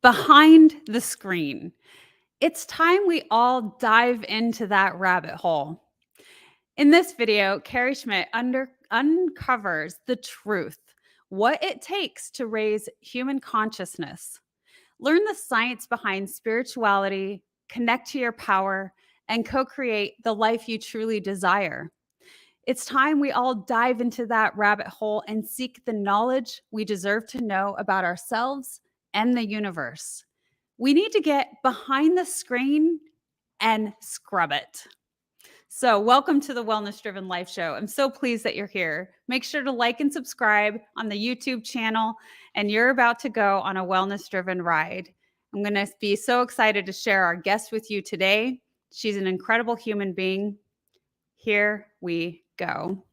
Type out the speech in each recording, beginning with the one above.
behind the screen. It's time we all dive into that rabbit hole. In this video, Carrie Schmidt uncovers the truth, what it takes to raise human consciousness. Learn the science behind spirituality, connect to your power, and co create the life you truly desire. It's time we all dive into that rabbit hole and seek the knowledge we deserve to know about ourselves and the universe. We need to get behind the screen and scrub it. So, welcome to the Wellness Driven Life Show. I'm so pleased that you're here. Make sure to like and subscribe on the YouTube channel, and you're about to go on a wellness driven ride. I'm going to be so excited to share our guest with you today. She's an incredible human being. Here we go.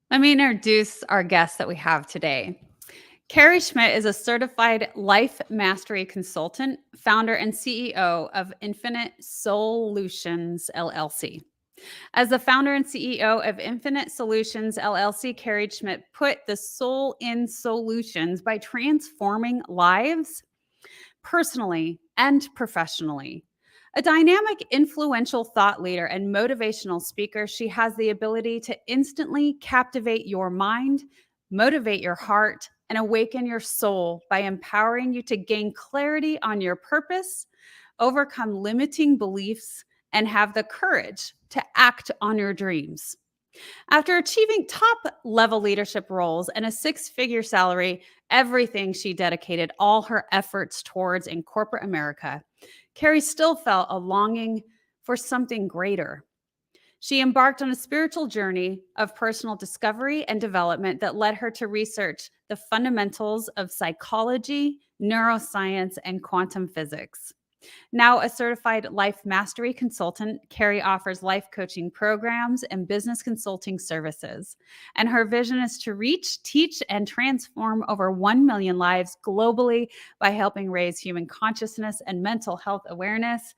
Let me introduce our guest that we have today. Carrie Schmidt is a certified life mastery consultant, founder and CEO of Infinite Solutions LLC. As the founder and CEO of Infinite Solutions LLC, Carrie Schmidt put the soul in solutions by transforming lives personally and professionally. A dynamic, influential thought leader and motivational speaker, she has the ability to instantly captivate your mind, motivate your heart, and awaken your soul by empowering you to gain clarity on your purpose, overcome limiting beliefs, and have the courage to act on your dreams. After achieving top-level leadership roles and a six-figure salary, everything she dedicated all her efforts towards in corporate America, Carrie still felt a longing for something greater. She embarked on a spiritual journey of personal discovery and development that led her to research the fundamentals of psychology, neuroscience, and quantum physics. Now a certified life mastery consultant, Carrie offers life coaching programs and business consulting services. And her vision is to reach, teach, and transform over 1 million lives globally by helping raise human consciousness and mental health awareness.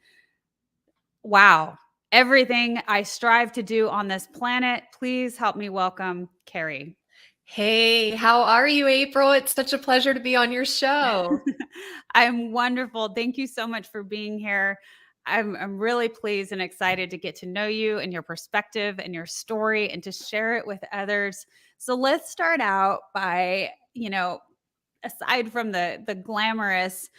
Wow. Everything I strive to do on this planet. Please help me welcome Carrie. Hey, how are you, April? It's such a pleasure to be on your show. I'm wonderful. Thank you so much for being here. I'm really pleased and excited to get to know you and your perspective and your story and to share it with others. So let's start out by, aside from the glamorous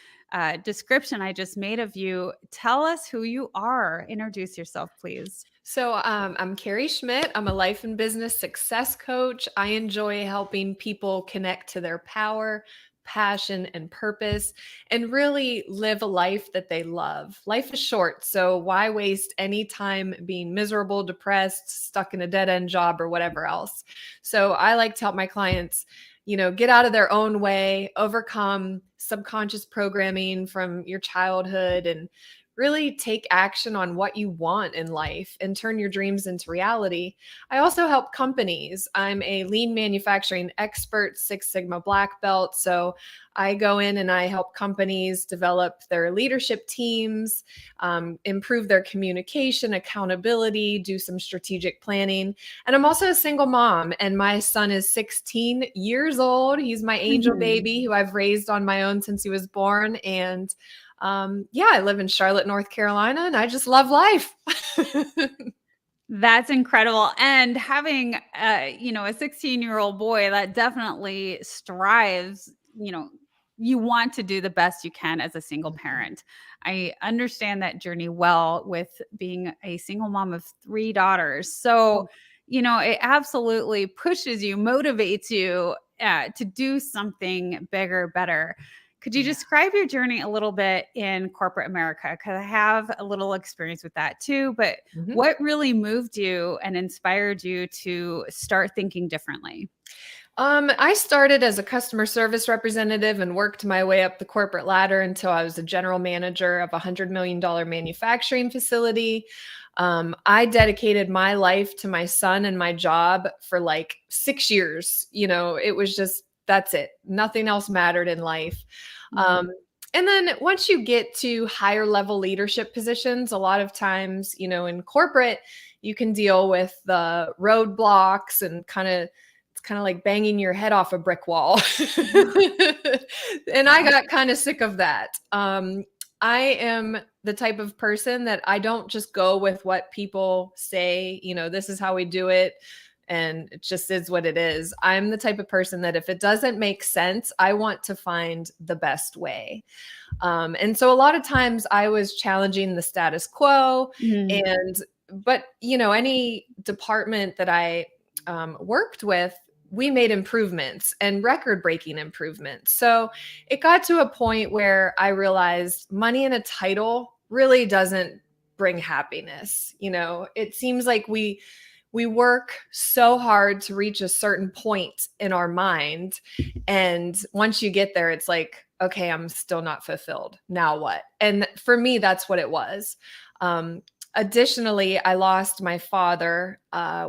description I just made of you, tell us who you are. Introduce yourself, please. So, I'm Carrie Schmidt. I'm a life and business success coach. I enjoy helping people connect to their power, passion, and purpose, and really live a life that they love. Life is short, so why waste any time being miserable, depressed, stuck in a dead end job, or whatever else? So, I like to help my clients get out of their own way, overcome subconscious programming from your childhood, and really take action on what you want in life and turn your dreams into reality. I also help companies. I'm a lean manufacturing expert, Six Sigma black belt. So I go in and I help companies develop their leadership teams, improve their communication, accountability, do some strategic planning. And I'm also a single mom, and my son is 16 years old. He's my angel baby who I've raised on my own since he was born. And I live in Charlotte, North Carolina, and I just love life. That's incredible. And having, a 16-year-old boy that definitely strives, you want to do the best you can as a single parent. I understand that journey well with being a single mom of 3 daughters. So, it absolutely pushes you, motivates you to do something bigger, better. Could you describe your journey a little bit in corporate America? Because I have a little experience with that too. But Mhm. what really moved you and inspired you to start thinking differently? I started as a customer service representative and worked my way up the corporate ladder until I was a general manager of a $100 million manufacturing facility. I dedicated my life to my son and my job for like 6 years. It was just, that's it. Nothing else mattered in life. Mm. Um, and then once you get to higher level leadership positions, a lot of times, in corporate, you can deal with the roadblocks and it's kind of like banging your head off a brick wall. And I Yeah. got kind of sick of that. I am the type of person that I don't just go with what people say, this is how we do it. And it just is what it is. I'm the type of person that if it doesn't make sense, I want to find the best way. And so a lot of times I was challenging the status quo Mm. but any department that I worked with, we made improvements and record breaking improvements. So it got to a point where I realized money and a title really doesn't bring happiness. It seems like we work so hard to reach a certain point in our mind. And once you get there, it's like, okay, I'm still not fulfilled. Now what? And for me, that's what it was. Additionally, I lost my father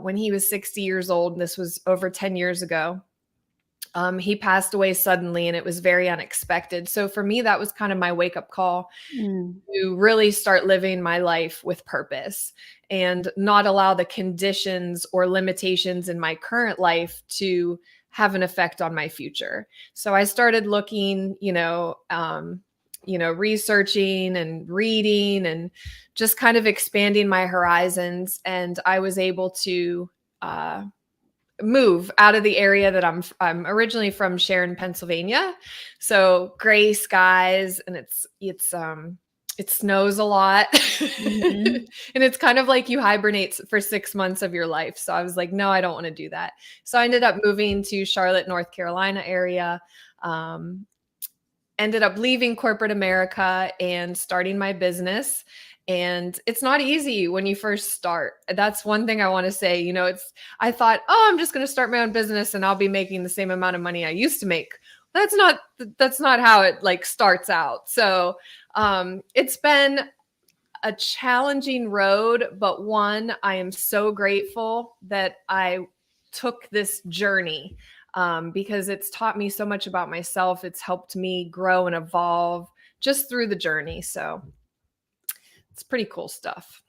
when he was 60 years old. And this was over 10 years ago. He passed away suddenly and it was very unexpected. So for me, that was kind of my wake up call Mm. to really start living my life with purpose and not allow the conditions or limitations in my current life to have an effect on my future. So I started looking, researching and reading and just kind of expanding my horizons. And I was able to uh, move out of the area that I'm originally from, Sharon, Pennsylvania. So gray skies, and it snows a lot. Mhm. And it's kind of like you hibernate for 6 months of your life. So I was like, no, I don't want to do that. So I ended up moving to Charlotte, North Carolina area. Um, Ended up leaving corporate America and starting my business. And it's not easy when you first start. That's one thing I want to say. I thought, oh, I'm just going to start my own business and I'll be making the same amount of money I used to make. That's not how it like starts out. So it's been a challenging road, but one, I am so grateful that I took this journey because it's taught me so much about myself. It's helped me grow and evolve just through the journey. So it's pretty cool stuff.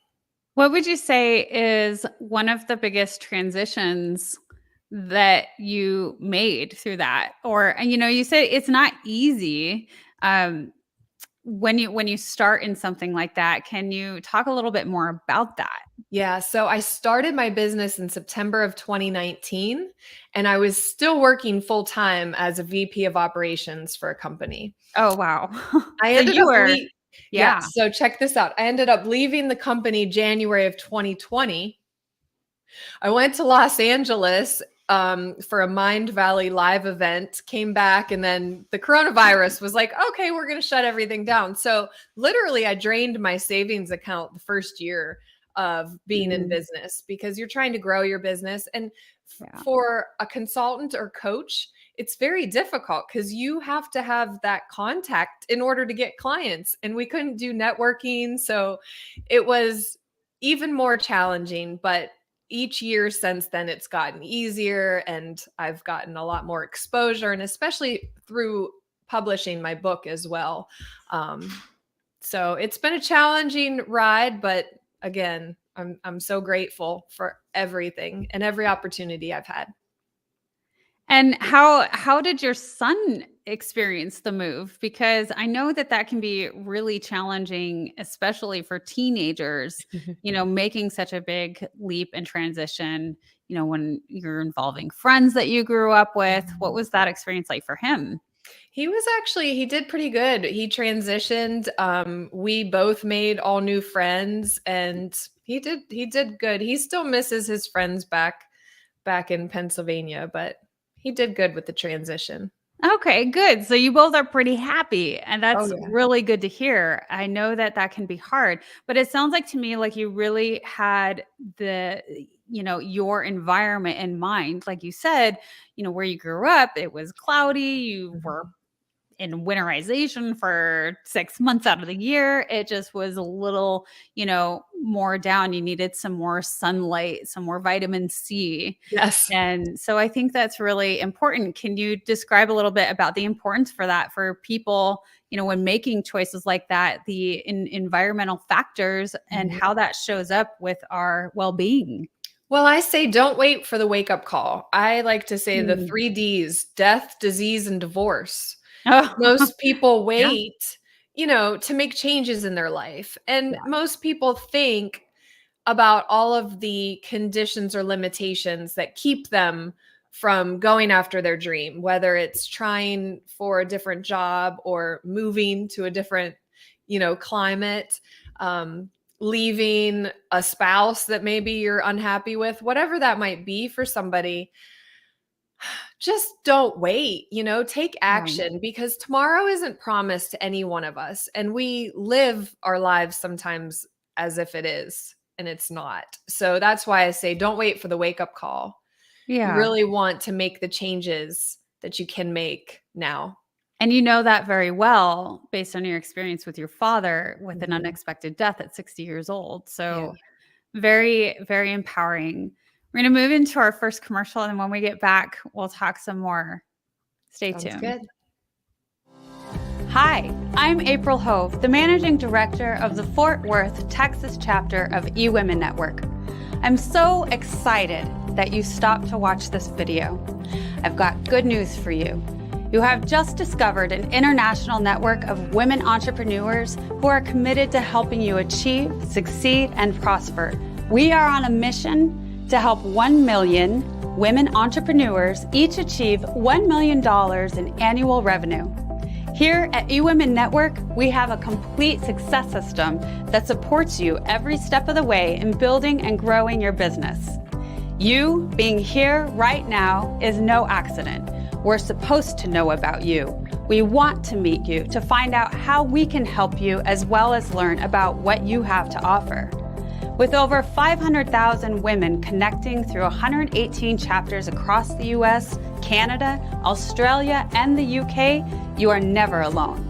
What would you say is one of the biggest transitions that you made through that? Or, and you say it's not easy. Um, when you start in something like that, can you talk a little bit more about that? Yeah, so I started my business in September of 2019, and I was still working full time as a VP of operations for a company. Oh, wow. I So ended you up were, Yeah, yeah. so check this out. I ended up leaving the company January of 2020. I went to Los Angeles for a Mind Valley live event, came back, and then the coronavirus was like, okay, we're going to shut everything down. So literally, I drained my savings account the first year of being in Mm, business because you're trying to grow your business. And yeah. for a consultant or coach, it's very difficult because you have to have that contact in order to get clients. And we couldn't do networking. So it was even more challenging. But each year since then, it's gotten easier and I've gotten a lot more exposure, and especially through publishing my book as well. Um, so it's been a challenging ride, but again, I'm so grateful for everything and every opportunity I've had. And how did your son experience the move? Because I know that that can be really challenging, especially for teenagers, making such a big leap and transition, when you're involving friends that you grew up with. What was that experience like for him? He did pretty good. He transitioned. We both made all new friends and he did good. He still misses his friends back in Pennsylvania, but he did good with the transition. Okay, good. So you both are pretty happy, and Oh, that's yeah. really good to hear. I know that that can be hard, but it sounds like to me like you really had your environment in mind. Like you said, where you grew up, it was cloudy, you were Mhm. in winterization for 6 months out of the year. It just was a little, more down. You needed some more sunlight, some more vitamin C. Yes. And so I think that's really important. Can you describe a little bit about the importance for that for people, when making choices like that, the environmental factors and Mhm. how that shows up with our well-being? Well, I say don't wait for the wake-up call. I like to say the Mm. 3 Ds: death, disease, and divorce. Oh, Most people yeah. wait, to make changes in their life, and Yeah. most people think about all of the conditions or limitations that keep them from going after their dream, whether it's trying for a different job or moving to a different, climate, um, leaving a spouse that maybe you're unhappy with, whatever that might be for somebody. Just don't wait, take Right. action because tomorrow isn't promised to any one of us. And we live our lives sometimes as if it is, and it's not. So that's why I say don't wait for the wake up call. You Yeah. really want to make the changes that you can make now. And you know that very well based on your experience with your father with an Mhm. unexpected death at 60 years old. Yeah, So very, very empowering. We're going to move into our first commercial. And when we get back, we'll talk some more. Stay sounds tuned. good. Hi, I'm April Hove, the managing director of the Fort Worth, Texas chapter of eWomen Network. I'm so excited that you stopped to watch this video. I've got good news for you. You have just discovered an international network of women entrepreneurs who are committed to helping you achieve, succeed, and prosper. We are on a mission to help 1 million women entrepreneurs each achieve $1 million in annual revenue. Here at eWomen Network, we have a complete success system that supports you every step of the way in building and growing your business. You being here right now is no accident. We're supposed to know about you. We want to meet you to find out how we can help you as well as learn about what you have to offer. With over 500,000 women connecting through 118 chapters across the US, Canada, Australia, and the UK, you are never alone.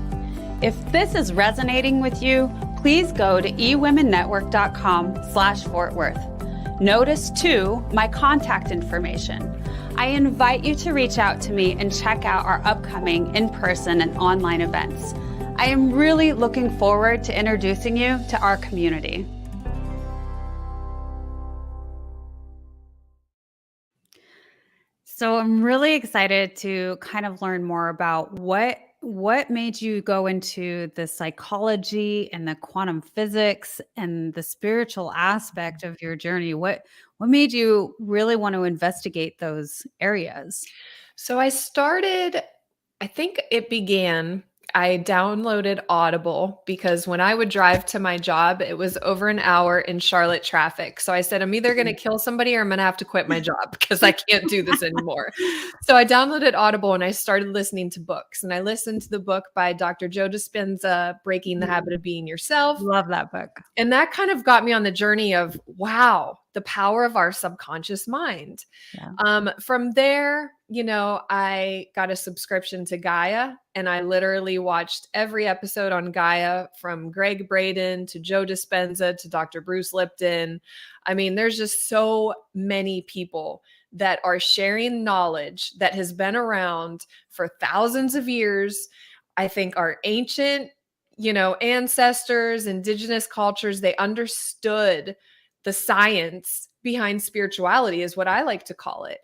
If this is resonating with you, please go to ewomennetwork.com/Fort Worth. Notice too my contact information. I invite you to reach out to me and check out our upcoming in-person and online events. I am really looking forward to introducing you to our community. So I'm really excited to kind of learn more about what made you go into the psychology and the quantum physics and the spiritual aspect of your journey. What made you really want to investigate those areas? So I think it began, I downloaded Audible because when I would drive to my job, it was over an hour in Charlotte traffic. So I said, I'm either going to kill somebody or I'm going to have to quit my job because I can't do this anymore. So I downloaded Audible and I started listening to books. And I listened to the book by Dr. Joe Dispenza, Breaking the Habit of Being Yourself. Love that book. And that kind of got me on the journey of, wow, the power of our subconscious mind. Yeah. From there, I got a subscription to Gaia and I literally watched every episode on Gaia from Greg Braden to Joe Dispenza to Dr. Bruce Lipton. I mean, there's just so many people that are sharing knowledge that has been around for thousands of years. I think our ancient, ancestors, indigenous cultures, they understood the science behind spirituality, is what I like to call it.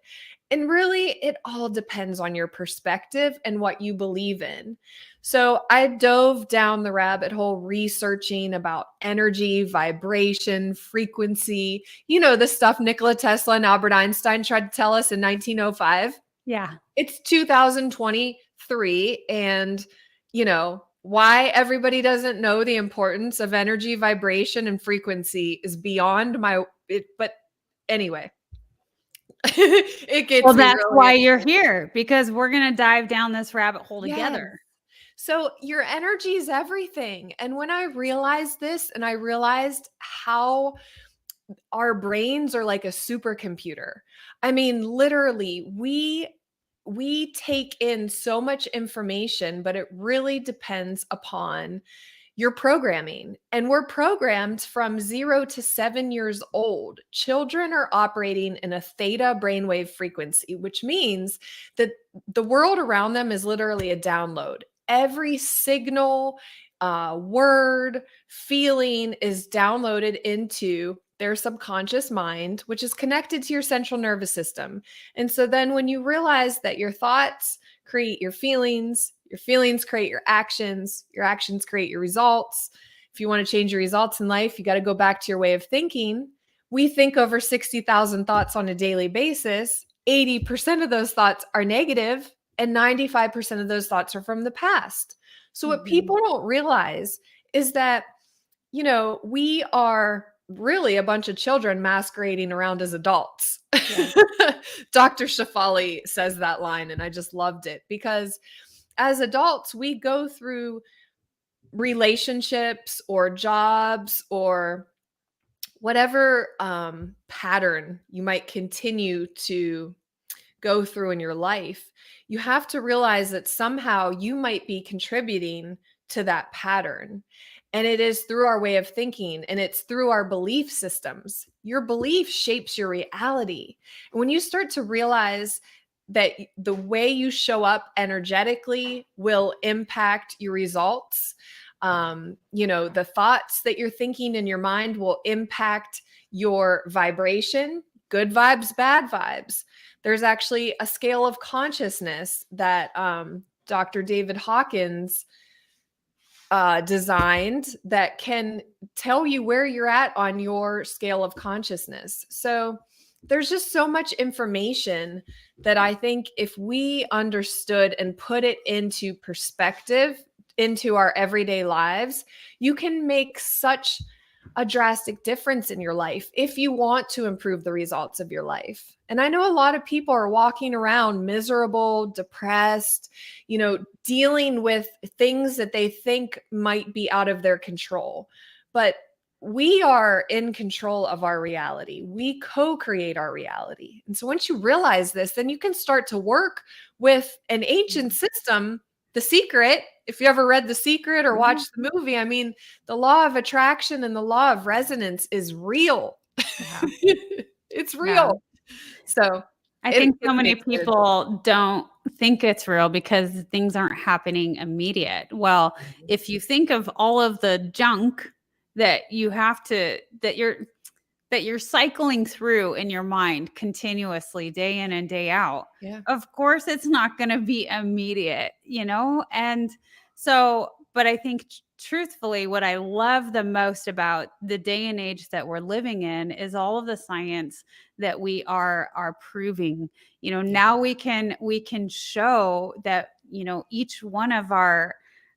And really, it all depends on your perspective and what you believe in. So I dove down the rabbit hole researching about energy, vibration, frequency, the stuff Nikola Tesla and Albert Einstein tried to tell us in 1905. Yeah. It's 2023, and why everybody doesn't know the importance of energy, vibration, and frequency is beyond but anyway, It gets Well, me that's really why you're upset. here, because we're gonna dive down this rabbit hole Yes. together. So your energy is everything. And when I realized this and I realized how our brains are like a supercomputer. I mean, literally, we take in so much information, but it really depends upon your programming. And we're programmed from 0 to 7 years old. Children are operating in a theta brainwave frequency, which means that the world around them is literally a download. Every signal, word, feeling is downloaded into their subconscious mind, which is connected to your central nervous system. And so then when you realize that your thoughts create your feelings create your actions create your results. If you want to change your results in life, you got to go back to your way of thinking. We think over 60,000 thoughts on a daily basis. 80% of those thoughts are negative, and 95% of those thoughts are from the past. So, what Mhm. people don't realize is that, we are really a bunch of children masquerading around as adults. Yes. Dr. Shafali says that line, and I just loved it because as adults, we go through relationships or jobs or whatever pattern you might continue to go through in your life. You have to realize that somehow you might be contributing to that pattern. And it is through our way of thinking, and it's through our belief systems. Your belief shapes your reality. And when you start to realize that the way you show up energetically will impact your results, the thoughts that you're thinking in your mind will impact your vibration, good vibes, bad vibes. There's actually a scale of consciousness that Dr. David Hawkins designed that can tell you where you're at on your scale of consciousness. So there's just so much information that I think if we understood and put it into perspective into our everyday lives, you can make such a drastic difference in your life if you want to improve the results of your life. And I know a lot of people are walking around miserable, depressed, dealing with things that they think might be out of their control. But we are in control of our reality. We co-create our reality. And so once you realize this, then you can start to work with an ancient system, The Secret. If you ever read The Secret or Yeah. watched the movie, I mean, the law of attraction and the law of resonance is real. Yeah. It's Yeah. real. So I it think so gets me many excited. people don't think it's real because things aren't happening immediate. Well, if you think of all of the junk that you have to that you're cycling through in your mind continuously day in and day out, Yeah. of course it's not going to be immediate, and so but I think truthfully what I love the most about the day and age that we're living in is all of the science that we are proving. Yeah. Now we can show that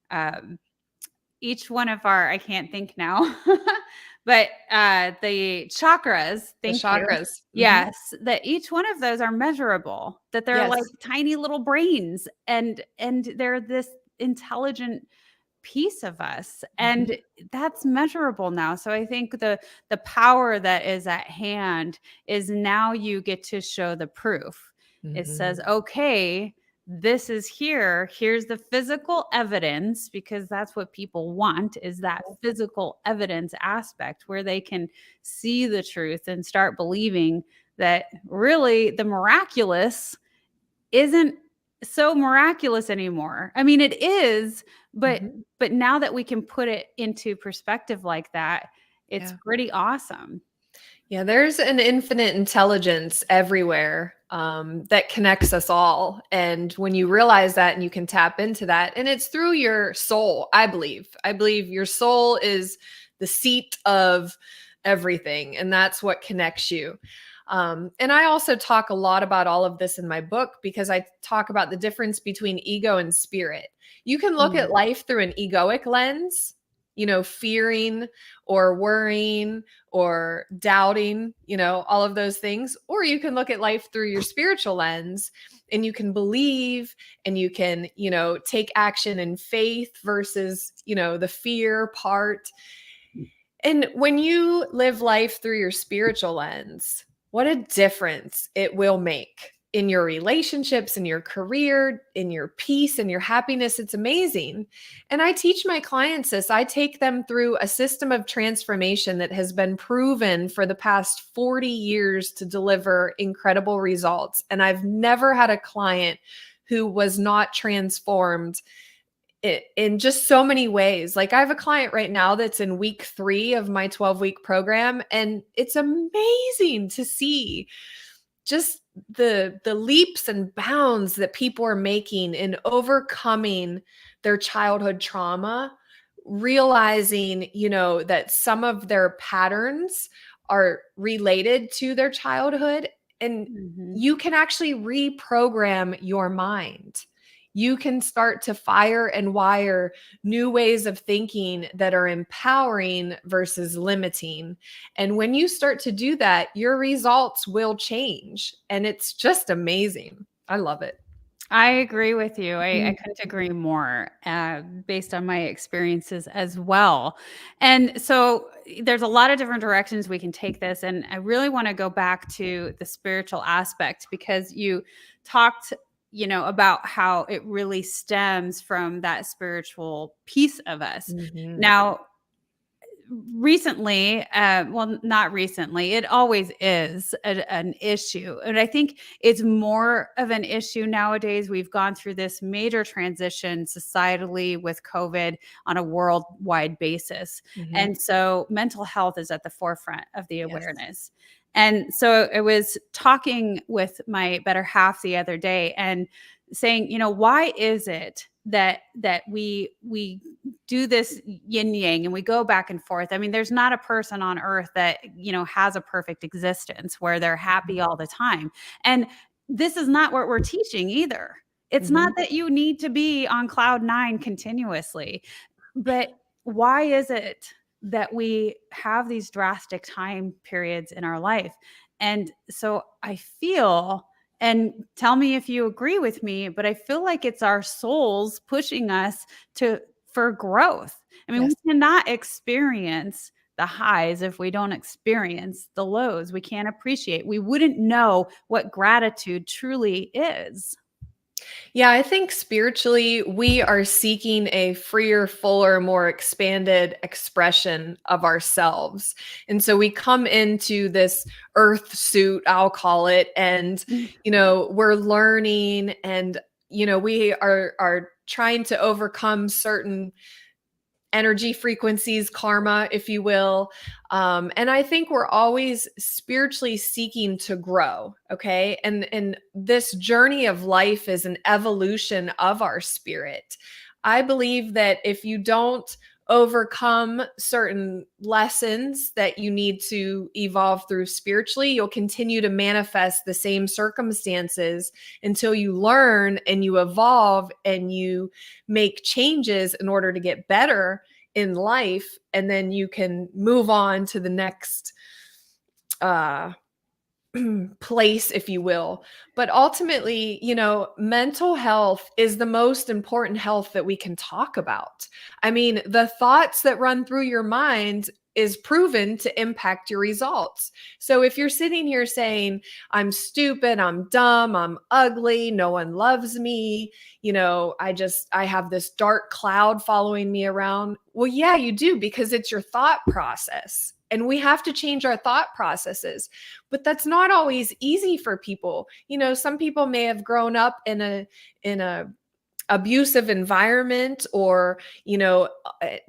um, each one of our I can't think now, but the chakras, The thank you. chakras. Mhm. Yes, that each one of those are measurable, that they're like Yes. tiny little brains, and they're this intelligent piece of us, and Mhm. that's measurable now. So I think the power that is at hand is now you get to show the proof. It says, Mhm. okay, this is here's the physical evidence, because that's what people want, is that physical evidence aspect where they can see the truth and start believing that really the miraculous isn't so miraculous anymore. I mean, it is, but Mhm. but now that we can put it into perspective like that, it's Yeah. pretty awesome. Yeah, there's an infinite intelligence everywhere that connects us all. And when you realize that and you can tap into that, and it's through your soul, I believe. I believe your soul is the seat of everything, and that's what connects you. And I also talk a lot about all of this in my book because I talk about the difference between ego and spirit. You can look Mm. at life through an egoic lens, fearing or worrying or doubting, all of those things. Or you can look at life through your spiritual lens, and you can believe, and you can, take action in faith versus, the fear part. And when you live life through your spiritual lens, what a difference it will make in your relationships, in your career, in your peace, and your happiness. It's amazing. And I teach my clients this. I take them through a system of transformation that has been proven for the past 40 years to deliver incredible results. And I've never had a client who was not transformed in just so many ways. Like, I have a client right now that's in week 3 of my 12-week program, and it's amazing to see just the leaps and bounds that people are making in overcoming their childhood trauma, realizing, that some of their patterns are related to their childhood, and you can actually reprogram your mind. You can start to fire and wire new ways of thinking that are empowering versus limiting. And when you start to do that, your results will change. And it's just amazing. I love it. I agree with you. I couldn't agree more, based on my experiences as well. And so there's a lot of different directions we can take this. And I really want to go back to the spiritual aspect, because you talked, about how it really stems from that spiritual piece of us. Now, recently, well, not recently, it always is an issue. And I think it's more of an issue nowadays. We've gone through this major transition societally with COVID on a worldwide basis. And so mental health is at the forefront of the awareness. And so I was talking with my better half the other day and saying, why is it that we do this yin yang and we go back and forth? I mean, there's not a person on earth that, has a perfect existence where they're happy all the time. And this is not what we're teaching either. It's not that you need to be on cloud 9 continuously, but why is it that we have these drastic time periods in our life? And so I feel, and tell me if you agree with me, but I feel like it's our souls pushing us for growth. I mean, we cannot experience the highs if we don't experience the lows. We can't appreciate. We wouldn't know what gratitude truly is. Yeah, I think spiritually, we are seeking a freer, fuller, more expanded expression of ourselves. And so we come into this earth suit, I'll call it, and, we're learning, and, we are trying to overcome certain energy frequencies, karma, if you will. And I think we're always spiritually seeking to grow. Okay. And this journey of life is an evolution of our spirit. I believe that if you don't overcome certain lessons that you need to evolve through spiritually, you'll continue to manifest the same circumstances until you learn and you evolve and you make changes in order to get better in life. And then you can move on to the next place, if you will. But ultimately, mental health is the most important health that we can talk about. I mean, the thoughts that run through your mind is proven to impact your results. So if you're sitting here saying, I'm stupid, I'm dumb, I'm ugly, no one loves me, I have this dark cloud following me around. Well, yeah, you do, because it's your thought process. And we have to change our thought processes. But that's not always easy for people. Some people may have grown up in a abusive environment, or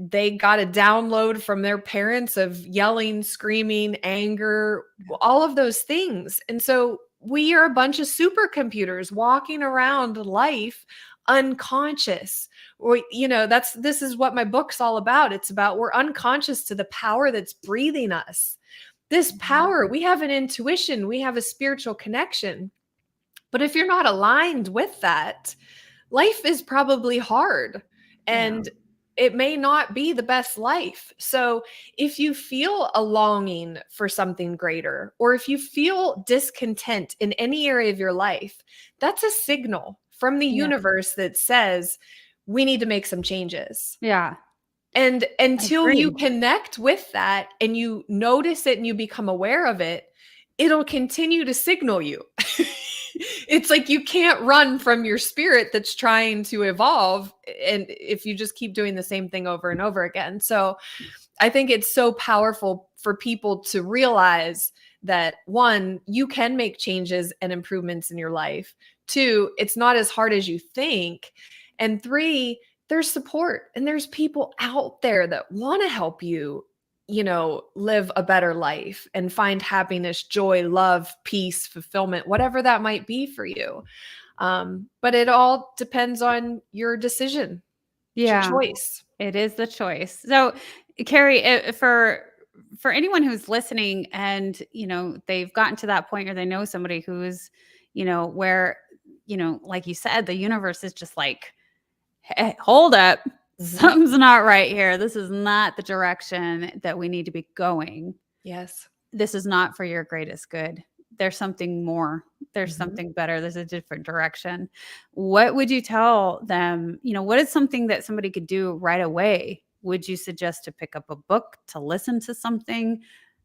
they got a download from their parents of yelling, screaming, anger, all of those things. And so we are a bunch of supercomputers walking around life unconscious. Or this is what my book's all about. It's about, we're unconscious to the power that's breathing us. This power, we have an intuition, we have a spiritual connection. But if you're not aligned with that, life is probably hard. And it may not be the best life. So if you feel a longing for something greater, or if you feel discontent in any area of your life, that's a signal from the Yeah. universe that says we need to make some changes. Yeah. And I until you agree. connect with that and you notice it and you become aware of it, it'll continue to signal you. It's like you can't run from your spirit that's trying to evolve, and if you just keep doing the same thing over and over again. So I think it's so powerful for people to realize that, one, you can make changes and improvements in your life. Two, it's not as hard as you think. And three, there's support and there's people out there that want to help you, live a better life and find happiness, joy, love, peace, fulfillment, whatever that might be for you. But it all depends on your decision. It's your Yeah. choice. It is the choice. So, Carrie, for anyone who's listening and they've gotten to that point, or they know somebody who's where like you said, the universe is just like, hey, hold up, Mhm. something's not right here. This is not the direction that we need to be going. Yes. This is not for your greatest good. There's something more. There's Mhm. something better. There's a different direction. What would you tell them? What is something that somebody could do right away? Would you suggest to pick up a book, to listen to something,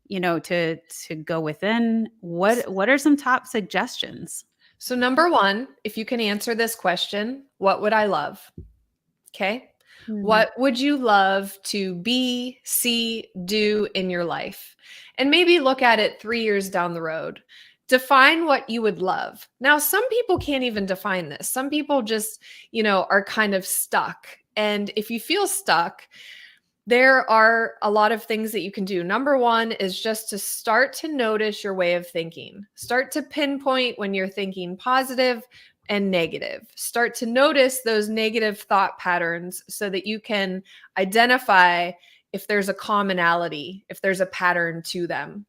to go within? What are some top suggestions? So, number one, if you can answer this question, what would I love? Okay. Mhm. What would you love to be, see, do in your life? And maybe look at it 3 years down the road. Define what you would love. Now, some people can't even define this. Some people just, are kind of stuck. And if you feel stuck, there are a lot of things that you can do. Number one is just to start to notice your way of thinking. Start to pinpoint when you're thinking positive and negative. Start to notice those negative thought patterns so that you can identify if there's a commonality, if there's a pattern to them.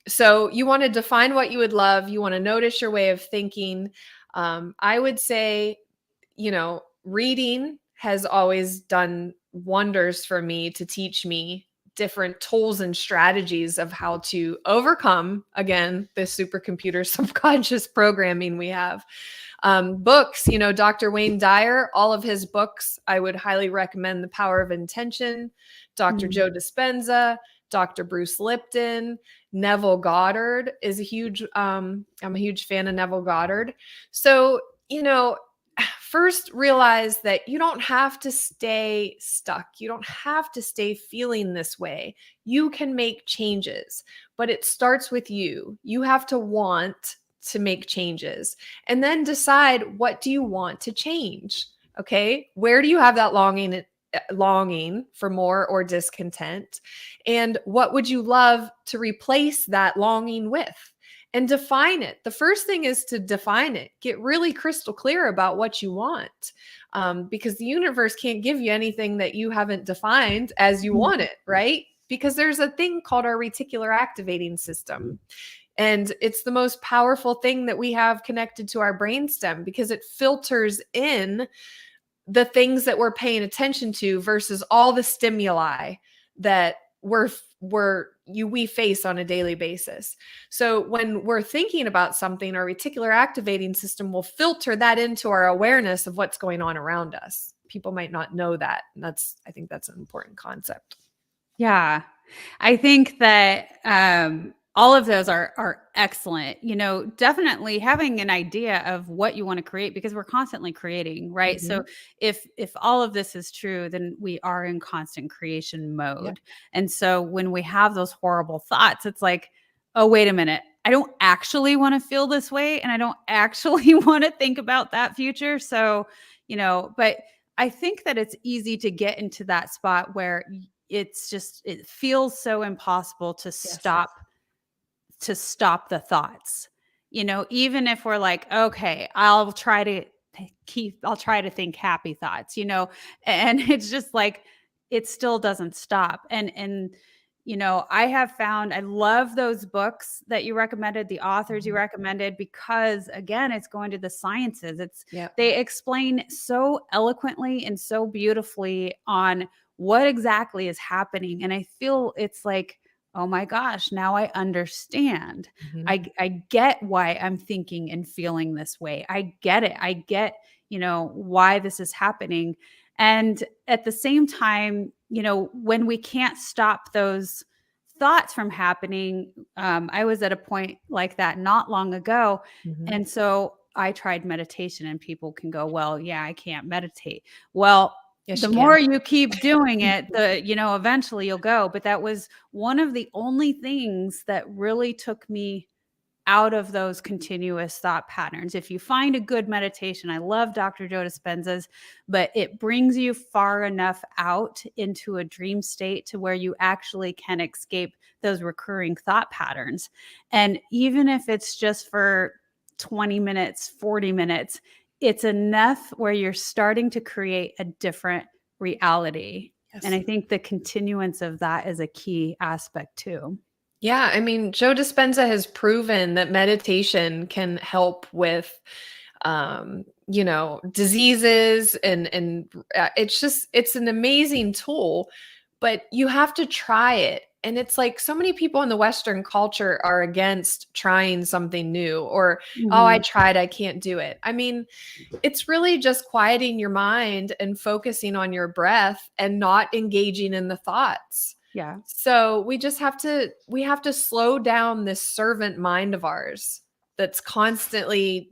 So you want to define what you would love. You want to notice your way of thinking. I would say, reading has always done wonders for me to teach me different tools and strategies of how to overcome, again, this supercomputer subconscious programming we have. Books, Dr. Wayne Dyer, all of his books, I would highly recommend The Power of Intention, Dr. Mhm. Joe Dispenza, Dr. Bruce Lipton, Neville Goddard is I'm a huge fan of Neville Goddard. So, first realize that you don't have to stay stuck. You don't have to stay feeling this way. You can make changes, but it starts with you. You have to want to make changes and then decide, what do you want to change? Okay. Where do you have that longing for more or discontent? And what would you love to replace that longing with? And define it. The first thing is to define it. Get really crystal clear about what you want, because the universe can't give you anything that you haven't defined as you want it, right? Because there's a thing called our reticular activating system. And it's the most powerful thing that we have connected to our brainstem, because it filters in the things that we're paying attention to versus all the stimuli that we face on a daily basis. So when we're thinking about something, our reticular activating system will filter that into our awareness of what's going on around us. People might not know that. And I think that's an important concept. Yeah. I think that all of those are excellent. Definitely having an idea of what you want to create, because we're constantly creating, right? Mm-hmm. So if all of this is true, then we are in constant creation Yep. mode. And so when we have those horrible thoughts, it's like, oh, wait a minute. I don't actually want to feel this way, and I don't actually want to think about that future. So, but I think that it's easy to get into that spot where it feels so impossible to Yes. stop the thoughts. Even if we're like, okay, I'll try to think happy thoughts, and it's just like it still doesn't stop. And I have found I love those books that you recommended, the authors you Mhm. recommended, because again, it's going to the sciences. Yep. They explain so eloquently and so beautifully on what exactly is happening. And I feel it's like, oh my gosh, now I understand. Mhm. I get why I'm thinking and feeling this way. I get it. I get, why this is happening. And at the same time, when we can't stop those thoughts from happening, I was at a point like that not long ago. Mhm. And so I tried meditation, and people can go, well, yeah, I can't meditate. Well, Yes, the you more can. you keep doing it, eventually you'll go. But that was one of the only things that really took me out of those continuous thought patterns. If you find a good meditation, I love Dr. Joe Dispenza's, but it brings you far enough out into a dream state to where you actually can escape those recurring thought patterns. And even if it's just for 20 minutes, 40 minutes, it's enough where you're starting to create a different reality. And Yes. I think the continuance of that is a key aspect too. Yeah, I mean, Joe Dispenza has proven that meditation can help with, diseases, and it's an amazing tool, but you have to try it. And it's like so many people in the Western culture are against trying something new, or, oh, I Mhm. tried, I can't do it. I mean, it's really just quieting your mind and focusing on your breath and not engaging in the thoughts. Yeah. So we have to slow down this servant mind of ours that's constantly,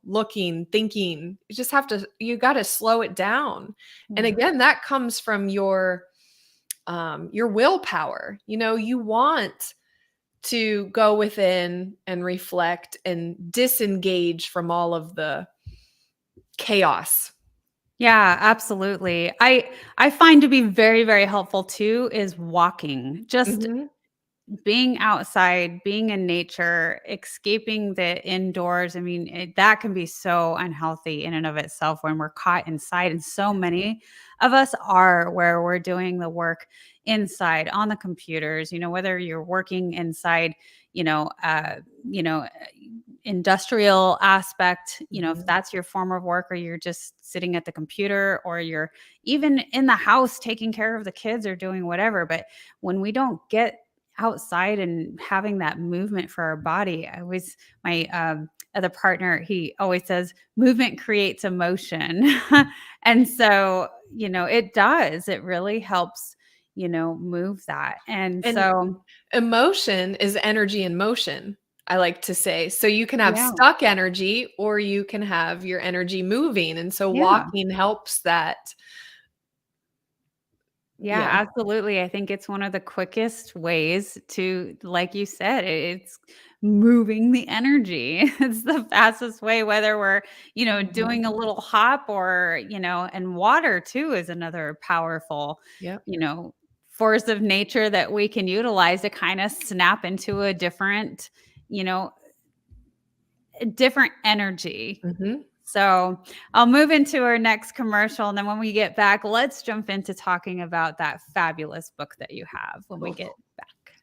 looking, thinking. You got to slow it down. And Yeah. again, that comes from your willpower. You want to go within and reflect and disengage from all of the chaos. Yeah, absolutely. I find to be very, very helpful too is walking. Just Mhm. being outside, being in nature, escaping the indoors. I mean, that can be so unhealthy in and of itself when we're caught inside. And so many of us are, where we're doing the work inside on the computers, whether you're working inside, you know, uh, you know, industrial aspect, if Mhm. that's your form of work, or you're just sitting at the computer, or you're even in the house taking care of the kids or doing whatever. But when we don't get outside and having that movement for our body, I always, my other partner, he always says movement creates emotion. And so, it really helps, move that. And And so, emotion is energy in motion, I like to say. So you can have yeah, stuck energy or you can have your energy moving. And so yeah. walking helps that. Yeah, Yeah. absolutely. I think it's one of the quickest ways to, like you said, it's moving the energy. It's the fastest way, whether we're, Mhm. doing a little hop, or, and water too is another powerful, Yep. you know, force of nature that we can utilize to kind of snap into a different, you know, different energy. Mhm. So I'll move into our next commercial. And then when we get back, let's jump into talking about that fabulous book that you have when we get back.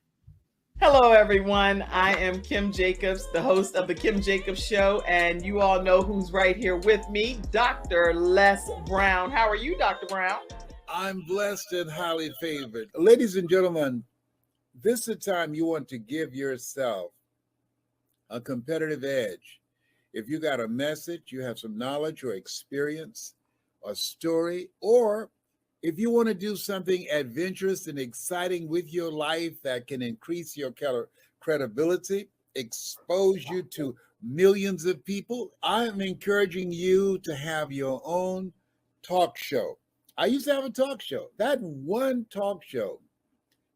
Hello, everyone. I am Kim Jacobs, the host of The Kim Jacobs Show, and you all know who's right here with me, Dr. Les Brown. How are you, Dr. Brown? I'm blessed and highly favored. Ladies and gentlemen, this is the time you want to give yourself a competitive edge. If you got a message, you have some knowledge or experience, a story, or if you want to do something adventurous and exciting with your life that can increase your credibility, expose you to millions of people, I'm encouraging you to have your own talk show. I used to have a talk show. That one talk show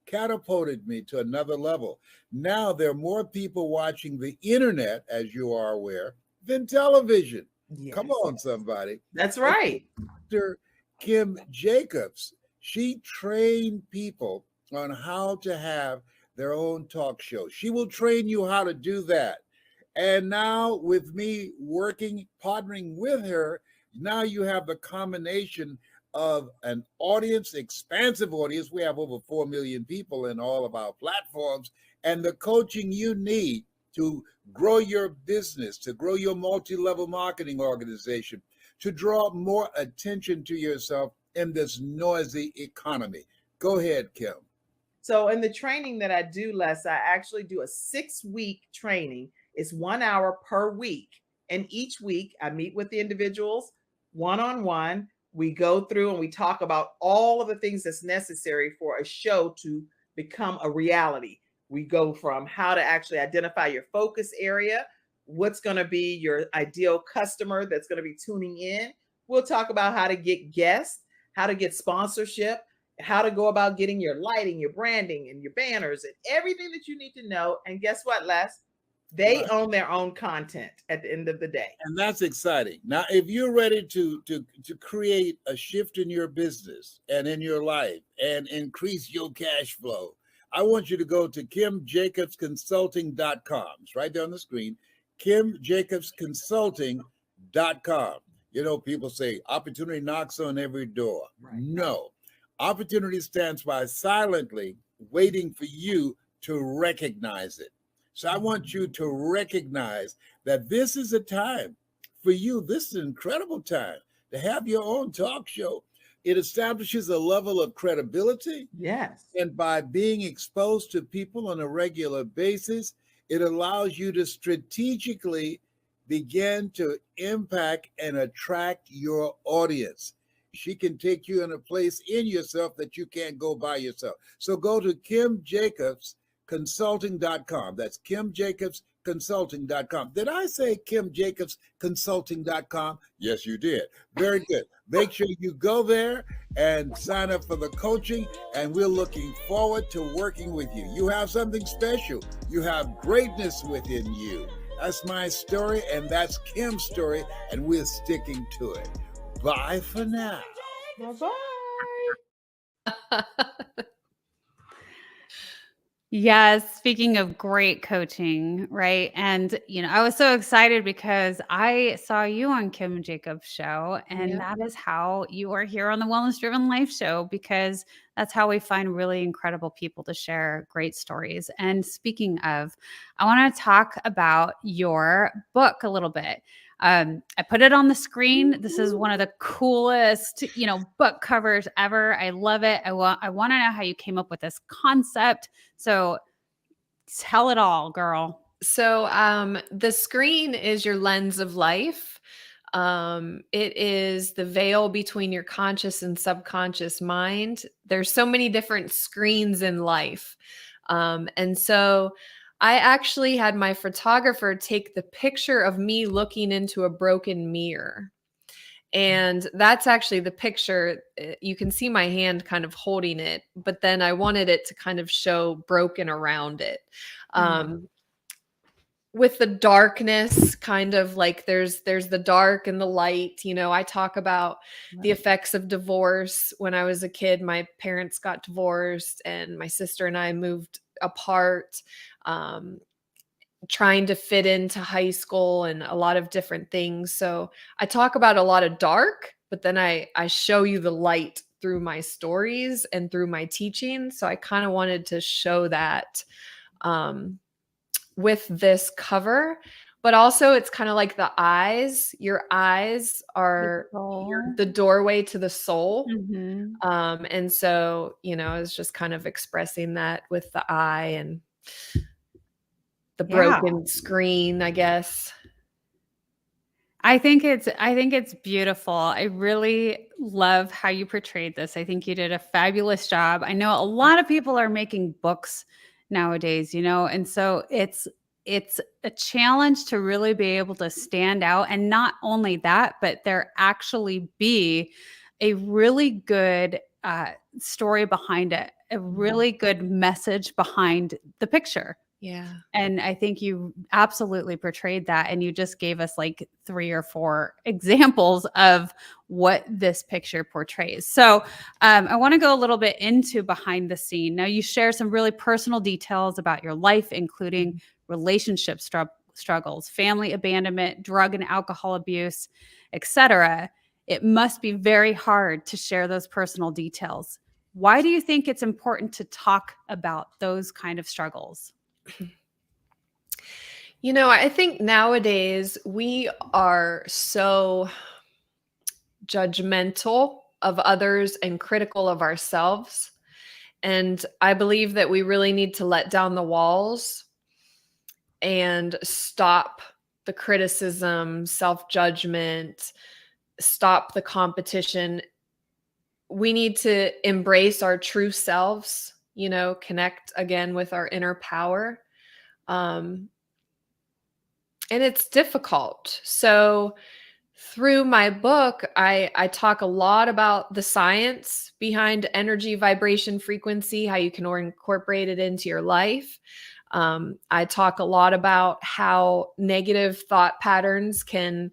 catapulted me to another level. Now there are more people watching the internet, as you are aware, than television. Come Yes. on, somebody. That's And right. Dr. Kim Jacobs, she trained people on how to have their own talk show. She will train you how to do that. And now, with me working, partnering with her, now you have the combination of an audience, expansive audience. We have over 4 million people in all of our platforms, and the coaching you need to grow your business, to grow your multi-level marketing organization, to draw more attention to yourself in this noisy economy. Go ahead, Kim. So in the training that I do, Les, I actually do a 6-week training. It's 1 hour per week. And each week I meet with the individuals one-on-one. We go through and we talk about all of the things that's necessary for a show to become a reality. We go from how to actually identify your focus area, what's going to be your ideal customer that's going to be tuning in. We'll talk about how to get guests, how to get sponsorship, how to go about getting your lighting, your branding, and your banners, and everything that you need to know. And guess what, Les? They own their own content at the end of the day. And that's exciting. Now, if you're ready to create a shift in your business and in your life and increase your cash flow, I want you to go to KimJacobsConsulting.com. It's right there on the screen, KimJacobsConsulting.com. You know, people say opportunity knocks on every door. Right. No. Opportunity stands by silently waiting for you to recognize it. So I want you to recognize that this is a time for you. This is an incredible time to have your own talk show. It establishes a level of credibility. Yes. And by being exposed to people on a regular basis, it allows you to strategically begin to impact and attract your audience. She can take you in a place in yourself that you can't go by yourself. So go to KimJacobsConsulting.com. That's KimJacobsConsulting.com. Did I say KimJacobsConsulting.com? Yes, you did. Very good. Make sure you go there and sign up for the coaching, and we're looking forward to working with you. You have something special. You have greatness within you. That's my story, and that's Kim's story, and we're sticking to it. Bye for now. Bye-bye. Yes, speaking of great coaching, right? And, I was so excited because I saw you on Kim Jacobs' show, and that is how you are here on the Wellness Driven Life Show, because that's how we find really incredible people to share great stories. And speaking of, I want to talk about your book a little bit. I put it on the screen. This is one of the coolest, book covers ever. I love it. I want to know how you came up with this concept. So tell it all, girl. So the screen is your lens of life. It is the veil between your conscious and subconscious mind. There's so many different screens in life. And so I actually had my photographer take the picture of me looking into a broken mirror. And that's actually the picture. You can see my hand kind of holding it, but then I wanted it to kind of show broken around it. With the darkness, kind of like there's the dark and the light. I talk about the effects of divorce. When I was a kid, my parents got divorced and my sister and I moved apart, trying to fit into high school and a lot of different things. So I talk about a lot of dark, but then I show you the light through my stories and through my teaching. So I kind of wanted to show that with this cover, but also it's kind of like the eyes. Your eyes are the doorway to the soul. Mm-hmm. And so, I was just kind of expressing that with the eye and the broken screen, I guess. I think it's beautiful. I really love how you portrayed this. I think you did a fabulous job. I know a lot of people are making books nowadays, and so it's a challenge to really be able to stand out. And not only that, but there actually be a really good story behind it, a really good message behind the picture. Yeah. And I think you absolutely portrayed that. And you just gave us like 3 or 4 examples of what this picture portrays. So I want to go a little bit into behind the scene. Now, you share some really personal details about your life, including relationship struggles, family abandonment, drug and alcohol abuse, etc. it must be very hard to share those personal details. Why do you think it's important to talk about those kind of struggles? You know, I think nowadays we are so judgmental of others and critical of ourselves. And I believe that we really need to let down the walls and stop the criticism, self-judgment, stop the competition. We need to embrace our true selves, you know, connect again with our inner power. Um, and it's difficult. So through my book, I talk a lot about the science behind energy, vibration, frequency, how you can incorporate it into your life. I talk a lot about how negative thought patterns can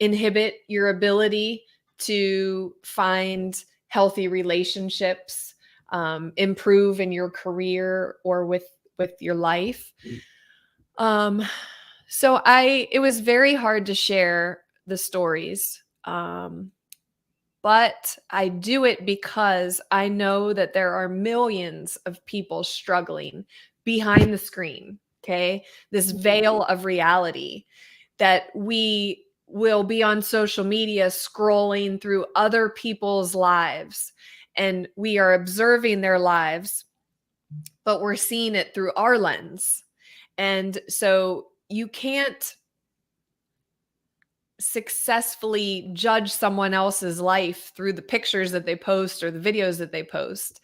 inhibit your ability to find healthy relationships, improve in your career or with your life. So it was very hard to share the stories. But I do it because I know that there are millions of people struggling behind the screen. Okay. This veil of reality that we will be on social media scrolling through other people's lives, and we are observing their lives, but we're seeing it through our lens. And so you can't successfully judge someone else's life through the pictures that they post or the videos that they post.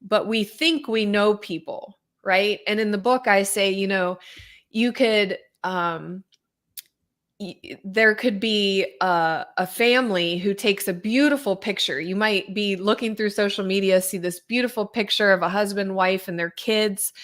But we think we know people, right? And in the book, I say, you know, you could, there could be a family who takes a beautiful picture. You might be looking through social media, see this beautiful picture of a husband, wife, and their kids.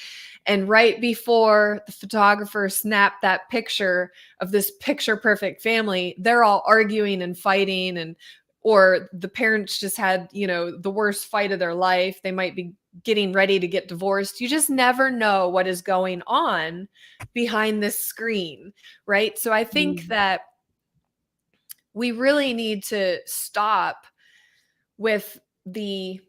And right before the photographer snapped that picture of this picture perfect family, they're all arguing and fighting, or the parents just had, you know, the worst fight of their life. They might be getting ready to get divorced. You just never know what is going on behind this screen, right? So I think that we really need to stop with the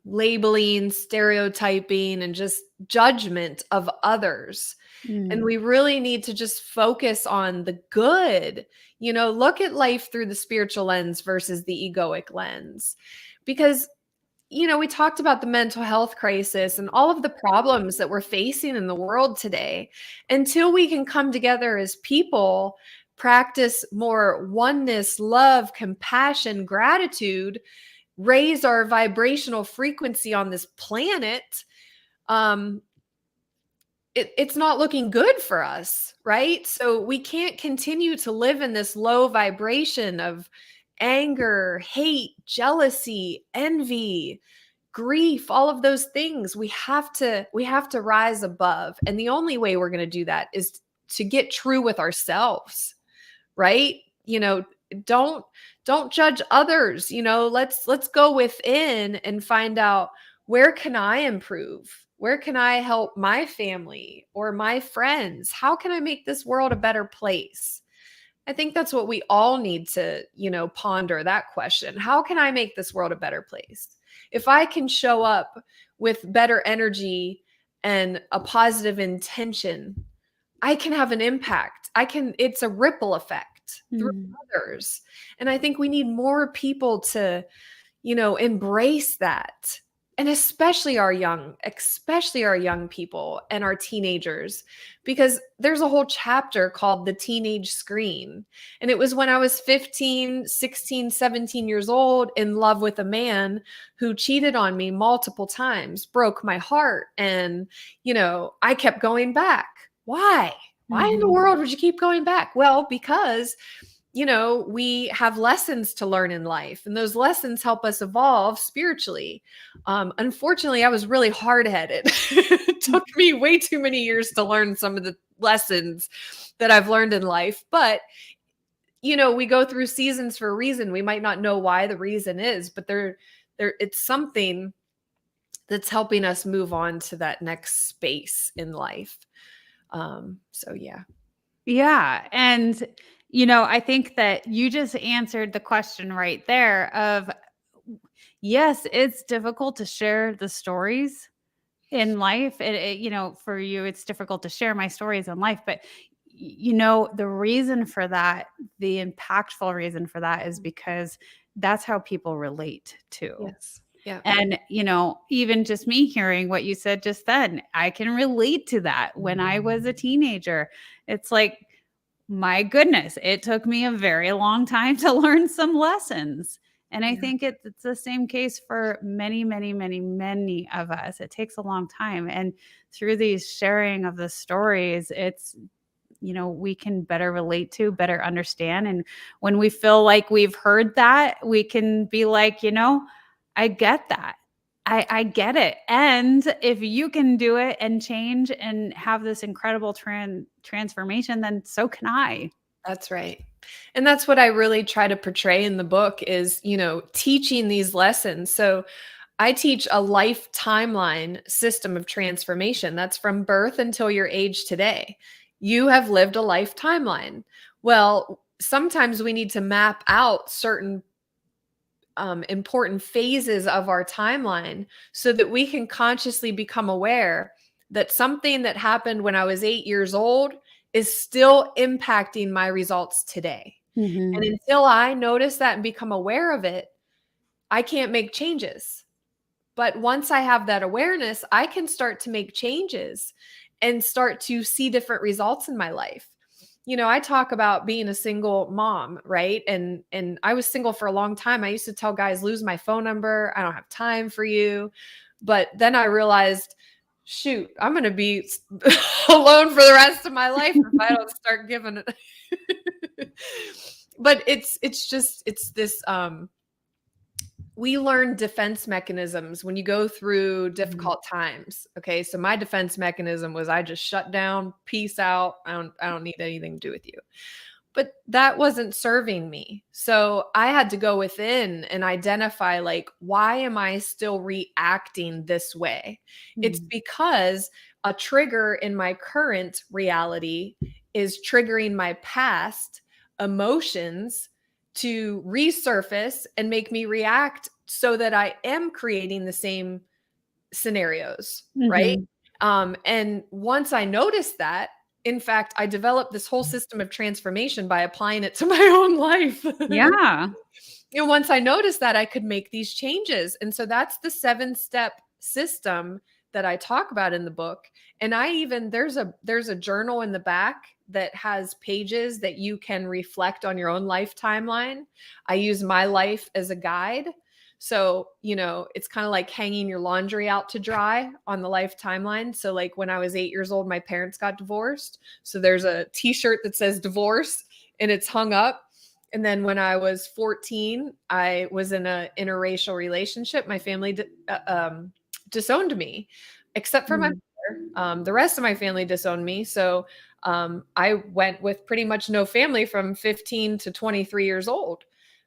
labeling, stereotyping, and just judgment of others. And we really need to just focus on the good, you know, look at life through the spiritual lens versus the egoic lens. Because, you know, we talked about the mental health crisis and all of the problems that we're facing in the world today. Until we can come together as people, practice more oneness, love, compassion, gratitude, raise our vibrational frequency on this planet, it's not looking good for us, right? So we can't continue to live in this low vibration of anger, hate, jealousy, envy, grief, all of those things. We have to rise above. And the only way we're going to do that is to get true with ourselves, right? You know, don't judge others. You know, let's go within and find out, where can I improve? Where can I help my family or my friends? How can I make this world a better place? I think that's what we all need to, you know, ponder that question. How can I make this world a better place? If I can show up with better energy and a positive intention, I can have an impact. It's a ripple effect through others. And I think we need more people to, you know, embrace that. And especially our young people and our teenagers, because there's a whole chapter called The Teenage Screen. And it was when I was 15, 16, 17 years old, in love with a man who cheated on me multiple times, broke my heart. And, you know, I kept going back. Why? Why in the world would you keep going back? Well, because, you know, we have lessons to learn in life, and those lessons help us evolve spiritually. Unfortunately, I was really hard-headed. It took me way too many years to learn some of the lessons that I've learned in life. But, you know, we go through seasons for a reason. We might not know why the reason is, but it's something that's helping us move on to that next space in life. So yeah. Yeah. And I think that you just answered the question right there of, yes, it's difficult to share the stories in life. For you, it's difficult to share my stories in life, but the reason for that, the impactful reason for that is because that's how people relate to. Yes. Yeah. And, even just me hearing what you said just then, I can relate to that. When I was a teenager, it's like, my goodness, it took me a very long time to learn some lessons. And I Yeah. think it's the same case for many, many, many, many of us. It takes a long time. And through these sharing of the stories, it's, we can better relate to, better understand. And when we feel like we've heard that, we can be like, I get that. I get it. And if you can do it and change and have this incredible transformation, then so can I. That's right. And that's what I really try to portray in the book is, teaching these lessons. So I teach a life timeline system of transformation. That's from birth until your age today. You have lived a life timeline. Well, sometimes we need to map out certain important phases of our timeline so that we can consciously become aware that something that happened when I was 8 years old is still impacting my results today. And until I notice that and become aware of it, I can't make changes. But once I have that awareness, I can start to make changes and start to see different results in my life. I talk about being a single mom, right? And I was single for a long time. I used to tell guys, lose my phone number. I don't have time for you. But then I realized, shoot, I'm going to be alone for the rest of my life if I don't start giving it. But it's this, we learn defense mechanisms when you go through difficult times. Okay. So my defense mechanism was I just shut down, peace out. I don't need anything to do with you. But that wasn't serving me. So I had to go within and identify, like, why am I still reacting this way? It's because a trigger in my current reality is triggering my past emotions to resurface and make me react so that I am creating the same scenarios, right? And once I noticed that, in fact, I developed this whole system of transformation by applying it to my own life. Yeah. And once I noticed that, I could make these changes. And so that's the 7-step system that I talk about in the book. And there's a journal in the back that has pages that you can reflect on your own life timeline. I use my life as a guide. So, it's kind of like hanging your laundry out to dry on the life timeline. So like when I was 8 years old, my parents got divorced. So there's a t-shirt that says divorce and it's hung up. And then when I was 14, I was in an interracial relationship. My family disowned me, except for my mother. The rest of my family disowned me. So I went with pretty much no family from 15 to 23 years old.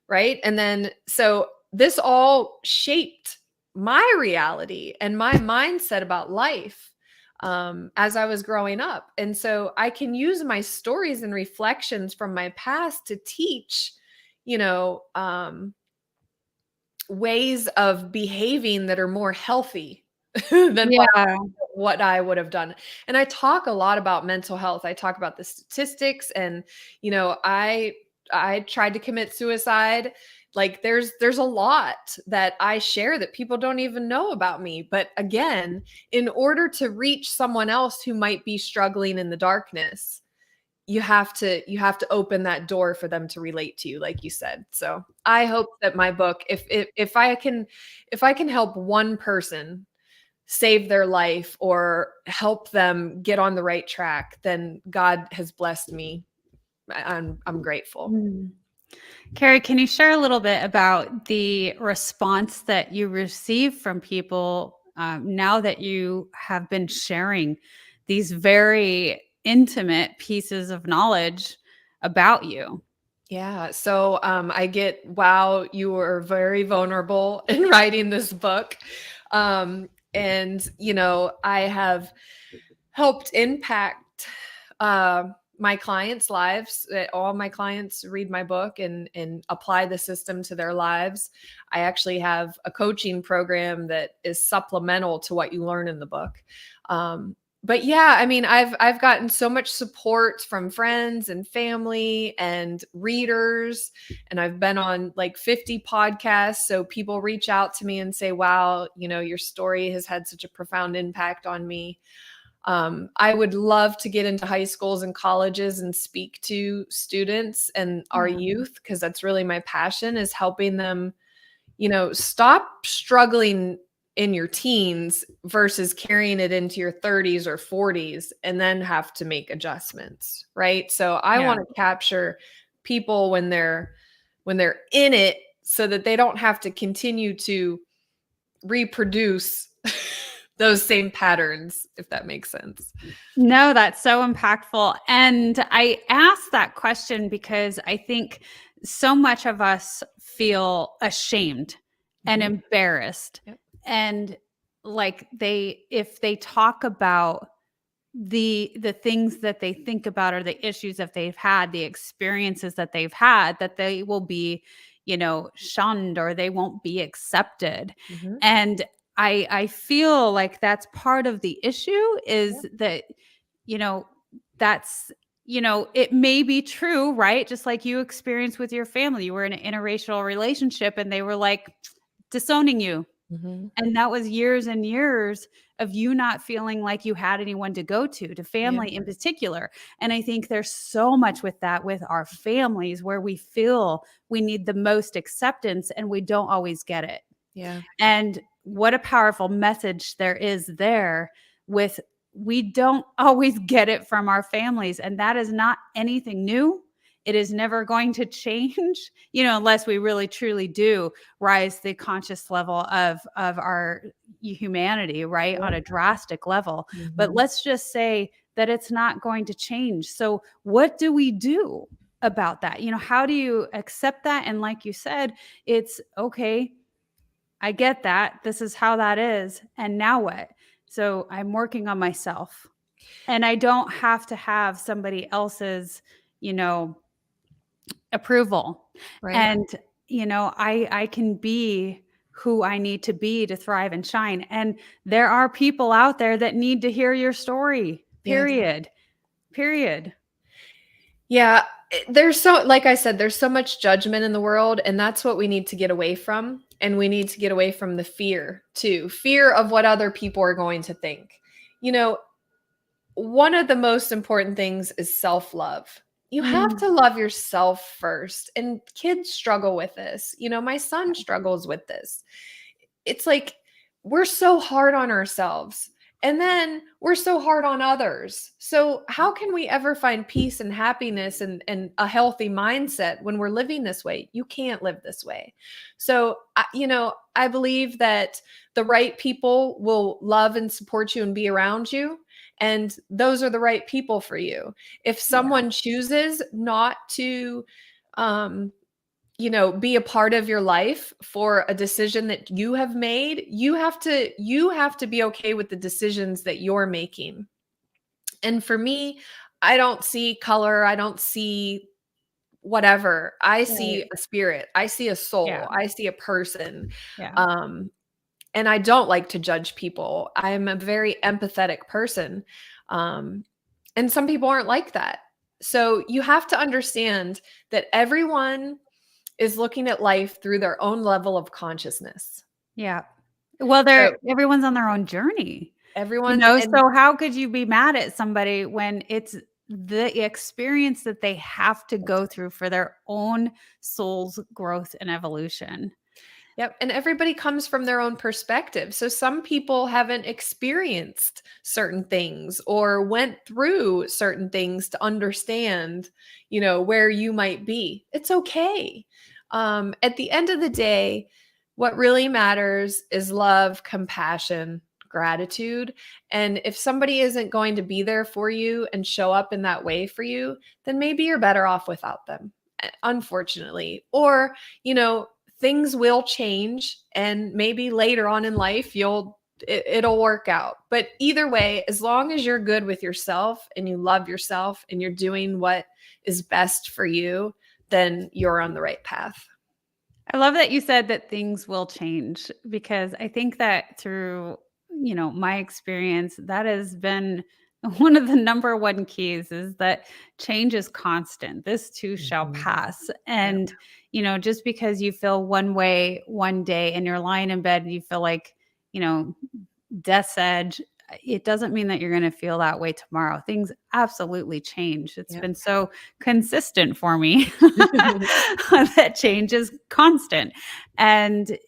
Right. And then so this all shaped my reality and my mindset about life as I was growing up. And so I can use my stories and reflections from my past to teach, ways of behaving that are more healthy than what I would have done. And I talk a lot about mental health. I talk about the statistics and, I tried to commit suicide. Like there's a lot that I share that people don't even know about me. But again, in order to reach someone else who might be struggling in the darkness, you have to open that door for them to relate to you, like you said. So I hope that my book, if I can help one person save their life or help them get on the right track, then God has blessed me. I'm grateful. Carrie, can you share a little bit about the response that you receive from people now that you have been sharing these very intimate pieces of knowledge about you? Yeah. So I get, wow, you were very vulnerable in writing this book. And, I have helped impact my clients' lives. All my clients read my book and apply the system to their lives. I actually have a coaching program that is supplemental to what you learn in the book. But yeah, I mean, I've gotten so much support from friends and family and readers, and I've been on like 50 podcasts. So people reach out to me and say, wow, you know, your story has had such a profound impact on me. I would love to get into high schools and colleges and speak to students and our youth, because that's really my passion, is helping them, you know, stop struggling in your teens versus carrying it into your 30s or 40s and then have to make adjustments, right? So I want to capture people when they're in it, so that they don't have to continue to reproduce those same patterns, if that makes sense. No, that's so impactful. And I asked that question because I think so much of us feel ashamed and embarrassed. Yep. And like if they talk about the things that they think about, or the issues that they've had, the experiences that they've had, that they will be, you know, shunned, or they won't be accepted. And I feel like that's part of the issue, is that, you know, that's, you know, it may be true, right? Just like you experienced with your family, you were in an interracial relationship and they were like disowning you. And that was years and years of you not feeling like you had anyone to go to family in particular. And I think there's so much with that with our families, where we feel we need the most acceptance and we don't always get it. Yeah. And what a powerful message there is there with, we don't always get it from our families. And that is not anything new. It is never going to change, you know, unless we really truly do rise the conscious level of our humanity, right, on a drastic level. But let's just say that it's not going to change. So what do we do about that? You know, how do you accept that? And like you said, it's okay, I get that. This is how that is. And now what? So I'm working on myself, and I don't have to have somebody else's, you know, approval. Right. And, you know, I can be who I need to be to thrive and shine. And there are people out there that need to hear your story, period. Period. Yeah. There's so, like I said, there's so much judgment in the world, and that's what we need to get away from. And we need to get away from the fear too. Fear of what other people are going to think. You know, one of the most important things is self-love. You have to love yourself first. And kids struggle with this. You know, my son struggles with this. It's like we're so hard on ourselves, and then we're so hard on others. So how can we ever find peace and happiness and a healthy mindset when we're living this way? You can't live this way. So, you know, I believe that the right people will love and support you and be around you. And those are the right people for you. If someone chooses not to, you know, be a part of your life for a decision that you have made, you have to be okay with the decisions that you're making. And for me, I don't see color. I don't see whatever. I see a spirit. I see a soul. Yeah. I see a person. Yeah. And I don't like to judge people. I'm a very empathetic person. And some people aren't like that. So you have to understand that everyone is looking at life through their own level of consciousness. Yeah. Well, everyone's on their own journey. Everyone, you know, so how could you be mad at somebody when it's the experience that they have to go through for their own soul's growth and evolution? Yep. And everybody comes from their own perspective. So some people haven't experienced certain things or went through certain things to understand, you know, where you might be. It's okay. At the end of the day, what really matters is love, compassion, gratitude. And if somebody isn't going to be there for you and show up in that way for you, then maybe you're better off without them, unfortunately. Or, you know, things will change, and maybe later on in life, you'll It'll work out. But either way, as long as you're good with yourself and you love yourself and you're doing what is best for you, then you're on the right path. I love that you said that things will change, because I think that through, my experience, that has been one of the number one keys, is that change is constant. This too shall Mhm. pass. Yep. And, just because you feel one way one day and you're lying in bed and you feel like, you know, death's edge, it doesn't mean that you're going to feel that way tomorrow. Things absolutely change. It's Yep. been so consistent for me that change is constant. And,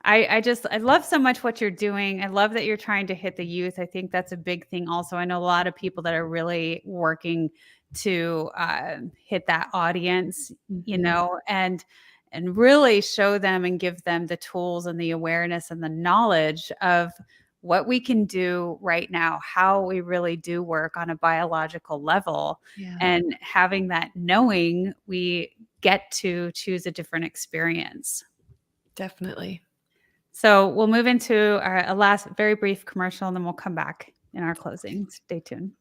I love so much what you're doing. I love that you're trying to hit the youth. I think that's a big thing also. I know a lot of people that are really working to hit that audience, Mhm. and really show them and give them the tools and the awareness and the knowledge of what we can do right now, how we really do work on a biological level, Yeah, and having that knowing, we get to choose a different experience. definitely. So we'll move into a last very brief commercial, and then we'll come back in our closing. Stay tuned.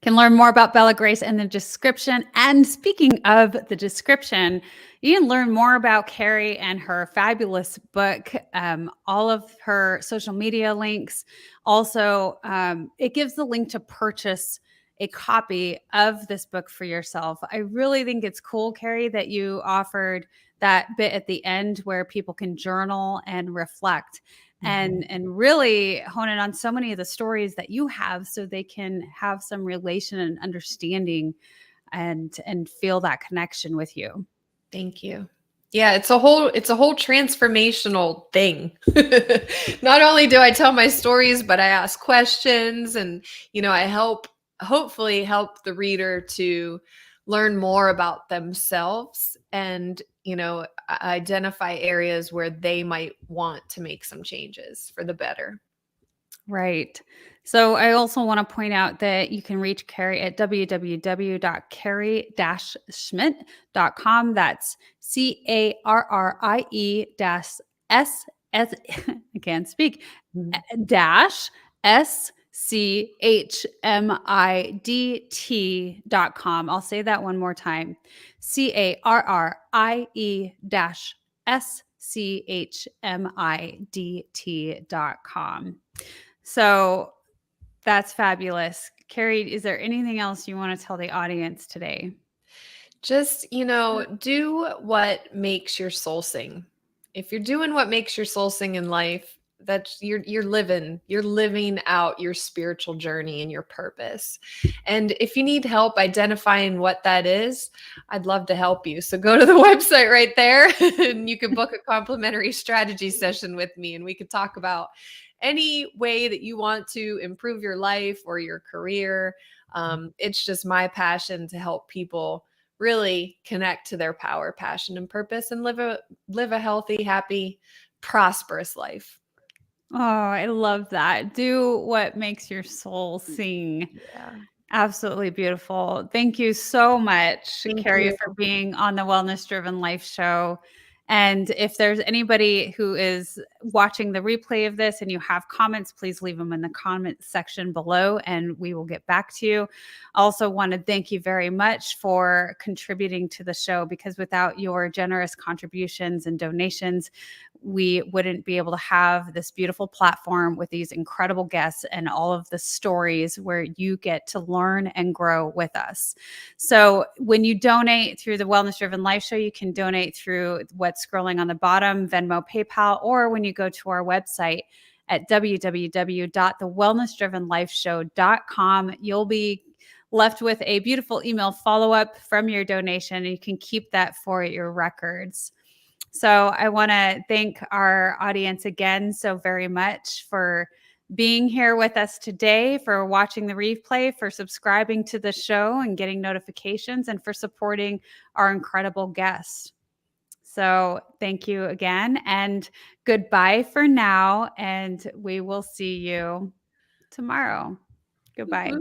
Can learn more about Bella Grace in the description. And speaking of the description, you can learn more about Carrie and her fabulous book, all of her social media links. Also, it gives the link to purchase a copy of this book for yourself. I really think it's cool, Carrie, that you offered that bit at the end where people can journal and reflect and really hone in on so many of the stories that you have, so they can have some relation and understanding and feel that connection with you. Thank you. Yeah, it's a whole transformational thing. Not only do I tell my stories, but I ask questions, and I hopefully help the reader to learn more about themselves, and identify areas where they might want to make some changes for the better. Right. So I also want to point out that you can reach Carrie at www.carrie-schmidt.com. That's CARRIE-S S I can't speak dash SCHMIDT.com. I'll say that one more time. CARRIE-SCHMIDT.com. So that's fabulous. Carrie, is there anything else you want to tell the audience today? Just, do what makes your soul sing. If you're doing what makes your soul sing in life, that's you're living out your spiritual journey and your purpose. And if you need help identifying what that is, I'd love to help you. So go to the website right there and you can book a complimentary strategy session with me, and we could talk about any way that you want to improve your life or your career. It's just my passion to help people really connect to their power, passion, and purpose, and live a healthy, happy, prosperous life. Oh, I love that. Do what makes your soul sing. Yeah. Absolutely beautiful. Thank you so much, Thank Carrie, you. for being on the Wellness Driven Life Show. And if there's anybody who is watching the replay of this and you have comments, please leave them in the comment section below and we will get back to you. I also want to thank you very much for contributing to the show, because without your generous contributions and donations, we wouldn't be able to have this beautiful platform with these incredible guests and all of the stories where you get to learn and grow with us. So when you donate through the Wellness Driven Life Show, you can donate through what's scrolling on the bottom, Venmo, PayPal, or when you go to our website at www.thewellnessdrivenlifeshow.com, you'll be left with a beautiful email follow-up from your donation, and you can keep that for your records. So I want to thank our audience again so very much for being here with us today, for watching the replay, for subscribing to the show and getting notifications, and for supporting our incredible guests. So thank you again, and goodbye for now, and we will see you tomorrow. Goodbye.